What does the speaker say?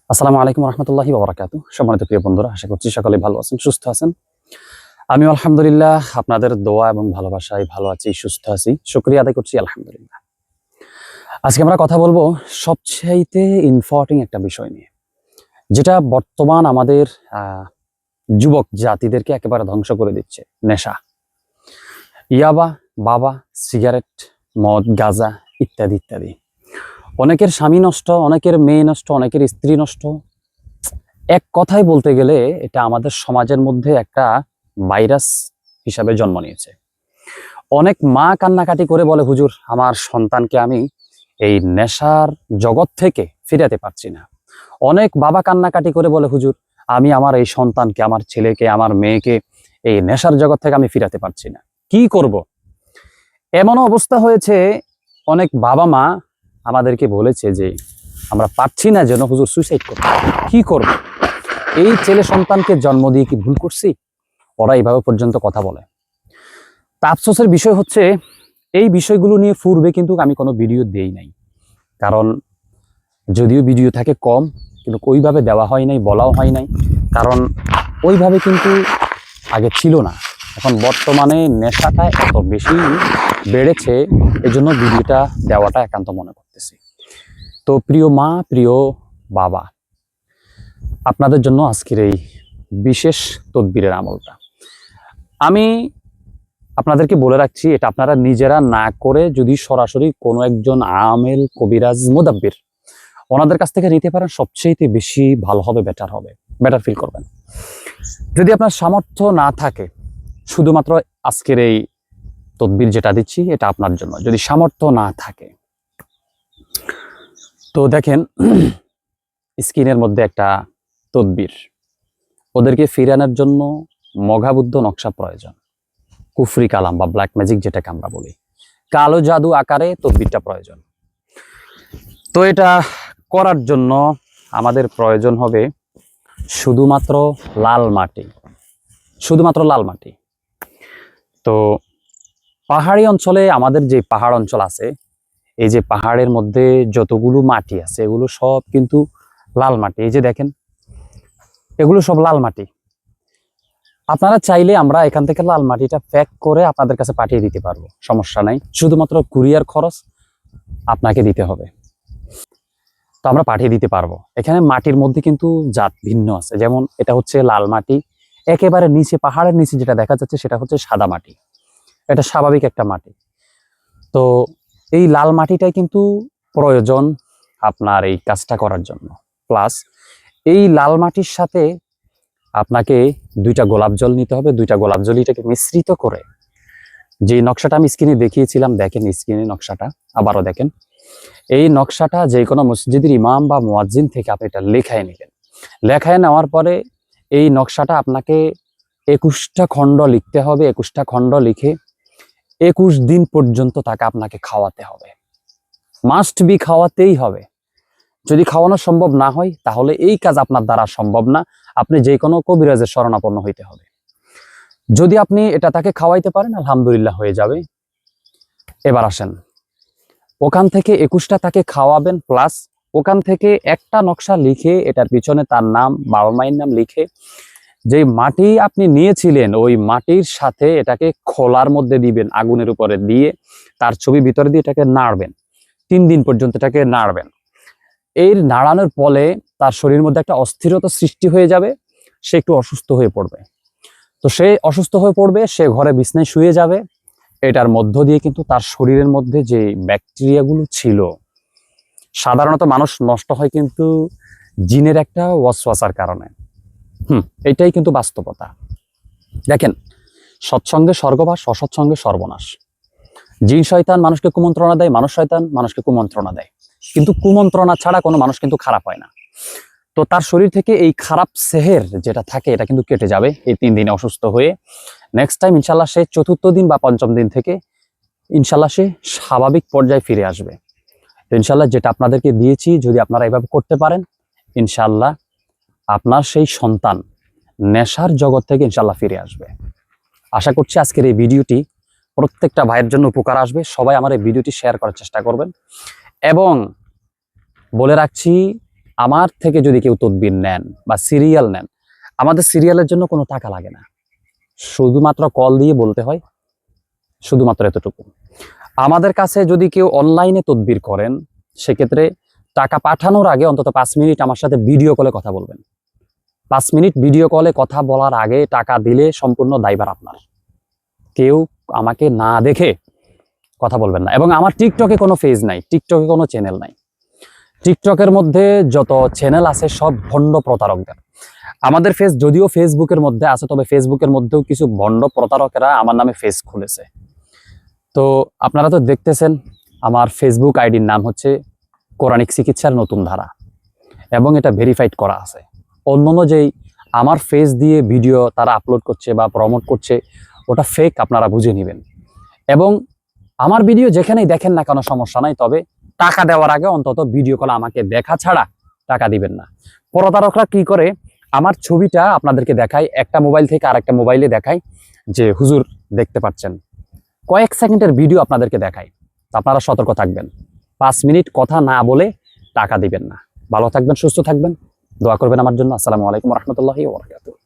আসসালামু আলাইকুম রহমতুল্লাহি ওয়া বারাকাতুহু। সম্মানিত প্রিয় বন্ধুরা, আশা করছি সকলেই ভালো আছেন, সুস্থ আছেন। আমিও আলহামদুলিল্লাহ আপনাদের দোয়া এবং ভালোবাসায় ভালো আছি, সুস্থ আছি। শুকরিয়া আদায় করছি আলহামদুলিল্লাহ। আজকে আমরা কথা বলবো সবচাইতে ইম্পর্টেন্ট একটা বিষয় নিয়ে, যেটা বর্তমান আমাদের যুবক জাতিদেরকে একেবারে ধ্বংস করে দিচ্ছে। নেশা, ইয়াবা, বাবা, সিগারেট, মদ, গাঁজা ইত্যাদি ইত্যাদি। অনেকের স্বামী নষ্ট, অনেকের মেয়ে নষ্ট, অনেকের স্ত্রী নষ্ট। এক কথায় বলতে গেলে এটা আমাদের সমাজের মধ্যে একটা ভাইরাস হিসাবে জন্ম নিয়েছে। অনেক মা কান্নাকাটি করে বলে, হুজুর আমার সন্তানকে আমি এই নেশার জগৎ থেকে ফিরাতে পারছি না। অনেক বাবা কান্নাকাটি করে বলে, হুজুর আমি আমার এই সন্তানকে, আমার ছেলেকে, আমার মেয়েকে এই নেশার জগৎ থেকে আমি ফিরাতে পারছি না, কি করব? এমনও অবস্থা হয়েছে, অনেক বাবা মা আমাদেরকে বলেছে যে আমরা পারছি না যেন হুজুর সুইসাইড করতে, কি করব? এই ছেলে সন্তানকে জন্ম দিয়ে কি ভুল করছি? ওরা এইভাবে পর্যন্ত কথা বলে। তা আফসোসের বিষয় হচ্ছে, এই বিষয়গুলো নিয়ে পূর্বে কিন্তু আমি কোনো ভিডিও দেই নাই। কারণ যদিও ভিডিও থাকে কম, কিন্তু ওইভাবে দেওয়া হয় নাই, বলাও হয় নাই। কারণ ওইভাবে কিন্তু আগে ছিল না। এখন বর্তমানে নেশাটা এত বেশি বেড়েছে, এজন্য ভিডিওটা দেওয়াটা একান্ত মনে করতেছি। তো প্রিয় মা, প্রিয় বাবা, আপনাদের জন্য আজকের এই বিশেষ তদবিরের আমলটা আমি আপনাদেরকে বলে রাখছি। এটা আপনারা নিজেরা না করে যদি সরাসরি কোনো একজন আমেল, কবিরাজ, মুদাব্বির ওনাদের কাছ থেকে নিতে পারেন, সবচেয়ে বেশি ভালো হবে, বেটার হবে, বেটার ফিল করবেন। যদি আপনার সামর্থ্য না থাকে, শুধুমাত্র আজকের এই তদবির যেটা দিচ্ছি এটা আপনার জন্য। যদি সামর্থ্য না থাকে তো দেখেন, স্ক্রিনের মধ্যে একটা তদবির। ওদেরকে ফিরানোর জন্য মঘাবুদ্ধ নকশা প্রয়োজন, কুফরি কালাম বা ব্ল্যাক ম্যাজিক যেটাকে আমরা বলি, কালো জাদু আকারে তদবিরটা প্রয়োজন। তো এটা করার জন্য আমাদের প্রয়োজন হবে শুধুমাত্র লাল মাটি, শুধুমাত্র লাল মাটি। তো পাহাড়ি অঞ্চলে, আমাদের যে পাহাড় অঞ্চল আছে, এই যে পাহাড়ের মধ্যে যতগুলো মাটি আছে এগুলো সব কিন্তু লাল মাটি। এই যে দেখেন, এগুলো সব লাল মাটি। আপনারা চাইলে আমরা এখান থেকে লাল মাটিটা প্যাক করে আপনাদের কাছে পাঠিয়ে দিতে পারবো, সমস্যা নাই। শুধুমাত্র কুরিয়ার খরচ আপনাকে দিতে হবে, তো আমরা পাঠিয়ে দিতে পারবো। এখানে মাটির মধ্যে কিন্তু জাত ভিন্ন আছে, যেমন এটা হচ্ছে লাল মাটি। একেবারে নিচে, পাহাড়ের নিচে যেটা দেখা যাচ্ছে সেটা হচ্ছে সাদা মাটি, এটা স্বাভাবিক একটা মাটি। তো এই লাল মাটিটাই কিন্তু প্রয়োজন আপনার এই কাজটা করার জন্য। প্লাস এই লাল মাটির সাথে আপনাকে 2টা গোলাপ জল নিতে হবে। 2টা গোলাপ জল এটাকে মিশ্রিত করে, যে নকশাটা আমি স্ক্রিনে দেখিয়েছিলাম, দেখেন স্ক্রিনে নকশাটা, আবারও দেখেন। এই নকশাটা যে কোনো মসজিদের ইমাম বা মুয়াজ্জিন থেকে আপনি এটা লেখায় নেবেন। লেখায় নেওয়ার পরে এই নকশাটা আপনাকে 21টা খণ্ড লিখতে হবে। 21টা খণ্ড লিখে 21 দিন পর্যন্ত তাকে আপনাকে খাওয়াতে হবে, মাস্ট বি খাওয়াতেই হবে। যদি খাওয়ানো সম্ভব না হয় তাহলে এই কাজ আপনার দ্বারা সম্ভব না, আপনি যে কোনো কবিরাজের শরণাপন্ন হইতে হবে। যদি আপনি এটা তাকে খাওয়াইতে পারেন, আলহামদুলিল্লাহ হয়ে যাবে। এবার আসেন, ওখান থেকে 21টা তাকে খাওয়াবেন, প্লাস ওখান থেকে একটা নকশা লিখে, এটার পিছনে তার নাম, বাবা মায়ের নাম লিখে, যে মাটি আপনি নিয়েছিলেন ওই মাটির সাথে এটাকে খোলার মধ্যে দিবেন, আগুনের উপরে দিয়ে তার ছবি ভিতরে দিয়ে এটাকে নাড়বেন। 3 দিন পর্যন্ত এটাকে নাড়বেন। এই নাড়ানোর ফলে তার শরীরের মধ্যে একটা অস্থিরতা সৃষ্টি হয়ে যাবে, সে একটু অসুস্থ হয়ে পড়বে। তো সে অসুস্থ হয়ে পড়বে, সে ঘরে বিছনায় শুয়ে যাবে। এটার মধ্য দিয়ে কিন্তু তার শরীরের মধ্যে যে ব্যাকটেরিয়াগুলো ছিল, সাধারণত মানুষ নষ্ট হয় কিন্তু জিনের একটা ওয়াসওয়াসার কারণে। এটাই কিন্তু বাস্তবতা। দেখেন, সৎসঙ্গে স্বর্গবাস, অসৎসঙ্গে সর্বনাশ। জিন শয়তান মানুষকে কুমন্ত্রণা দেয়, মানুষ শয়তান মানুষকে কুমন্ত্রণা দেয়, কিন্তু কুমন্ত্রণা ছাড়া কোনো মানুষ কিন্তু খারাপ হয় না। তো তার শরীর থেকে এই খারাপ সেহের যেটা থাকে এটা কিন্তু কেটে যাবে এই 3 দিনে অসুস্থ হয়ে। নেক্সট টাইম ইনশাল্লাহ সে 4র্থ দিন বা 5ম দিন থেকে ইনশাল্লাহ সে স্বাভাবিক পর্যায়ে ফিরে আসবে। তো ইনশাল্লাহ যেটা আপনাদেরকে দিয়েছি, যদি আপনারা এভাবে করতে পারেন, ইনশাল্লাহ আপনার সেই সন্তান নেশার জগৎ থেকে ইনশাল্লাহ ফিরে আসবে। আশা করছি আজকের এই ভিডিওটি প্রত্যেকটা ভাইয়ের জন্য উপকার আসবে। সবাই আমার এই ভিডিওটি শেয়ার করার চেষ্টা করবেন। এবং বলে রাখছি, আমার থেকে যদি কেউ তদবির নেন বা সিরিয়াল নেন, আমাদের সিরিয়ালের জন্য কোনো টাকা লাগে না, শুধুমাত্র কল দিয়ে বলতে হয়, শুধুমাত্র এতটুকু। আমাদের কাছে যদি কেউ অনলাইনে তদবির করেন, সেক্ষেত্রে টাকা পাঠানোর আগে অন্তত 5 মিনিট আমার সাথে ভিডিও কলে কথা বলবেন। 5 মিনিট ভিডিও কলে কথা বলার আগে টাকা দিলে সম্পূর্ণ দায়ভার আপনার। কেউ আমাকে না দেখে কথা বলবেন না। এবং আমার টিকটকে কোনো পেজ নাই, টিকটকে কোনো চ্যানেল নাই। টিকটকের মধ্যে যত চ্যানেল আছে সব ভণ্ড প্রতারকদের। আমাদের ফেস যদিও ফেসবুকের মধ্যে আছে, তবে ফেসবুকের মধ্যেও কিছু ভণ্ড প্রতারকেরা আমার নামে ফেস খুলেছে। তো আপনারা তো দেখতেছেন, আমার ফেসবুক আইডির নাম হচ্ছে কোরআনিক চিকিৎসার নতুন ধারা, এবং এটা ভেরিফাইড করা আছে। অন্যান্য যেই আমার ফেস দিয়ে ভিডিও তারা আপলোড করছে বা প্রমোট করছে, ওটা ফেক, আপনারা বুঝে নেবেন। এবং আমার ভিডিও যেখানেই দেখেন না কোনো সমস্যা নাই, তবে টাকা দেওয়ার আগে অন্তত ভিডিও কল আমাকে দেখা ছাড়া টাকা দিবেন না। প্রতারকরা কি করে, আমার ছবিটা আপনাদেরকে দেখায়, একটা মোবাইল থেকে আরেকটা মোবাইলে দেখায় যে হুজুর দেখতে পাচ্ছেন, কয়েক সেকেন্ডের ভিডিও আপনাদেরকে দেখায়। তো আপনারা সতর্ক থাকবেন, 5 মিনিট কথা না বলে টাকা দিবেন না। ভালো থাকবেন, সুস্থ থাকবেন, দোয়া করবেন আমার জন্য। আসসালামু আলাইকুম রহমতুল্লাহি ওয়া বারাকাতুহু।